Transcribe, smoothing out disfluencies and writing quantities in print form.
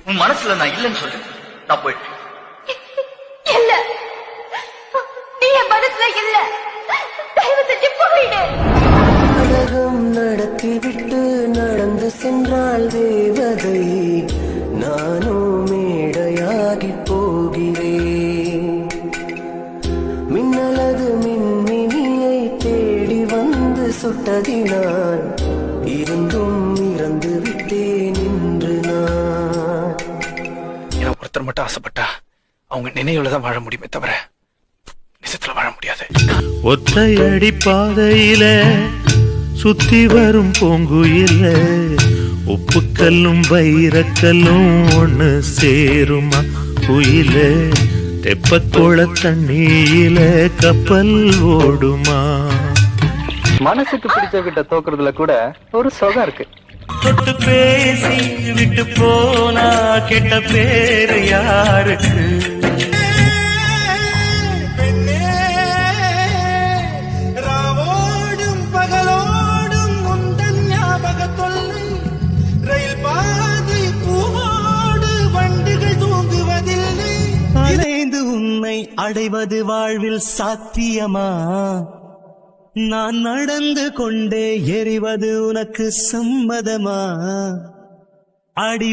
உன் மனசுல நான் இல்லைன்னு சொல்லு, நான் போயிட்டேன். இல்ல, நீ என் மனசுல இல்ல. தயவு செஞ்சு போயிடு. உலகம் நடத்திவிட்டு நடந்து சென்றால் தேவதை, நானோ மேடையாகி போகிறேன். மின்னலது மின்மினியை தேடி வந்து சுட்டதினால் இருந்தும் இறந்து விட்டேன் இன்று நான். ஒருத்தர் மட்டும் ஆசைப்பட்டா அவங்க நினைவுல தான் வாழ முடியுமே தவிர நிஜத்துல வாழ முடியாது. ஒற்றையடி பாதையில சுத்தி வரும் பூங்குயில, உப்புக்கல்லும் வைரக்கல்லும் ஒண்ணு சேருமா குயில, தெப்பக்குள தண்ணியில கப்பல் ஓடுமா. மனசுக்கு பிடிச்சவங்கிட்ட தோக்குறதுல கூட ஒரு சுகம் இருக்கு. தொட்டு பேசி விட்டு போனா கெட்ட பேரு யாருக்கு? ராவோடும் பகலோடும் முந்தன் ஞாபக தொல்லை, ரயில் பாதை பூவோடு வண்டுகள் தூங்குவதில்லை. இணைந்து உன்னை அடைவது வாழ்வில் சாத்தியமா? நான் நடந்து கொண்டே எறிவது உனக்கு சம்மதமா? அடி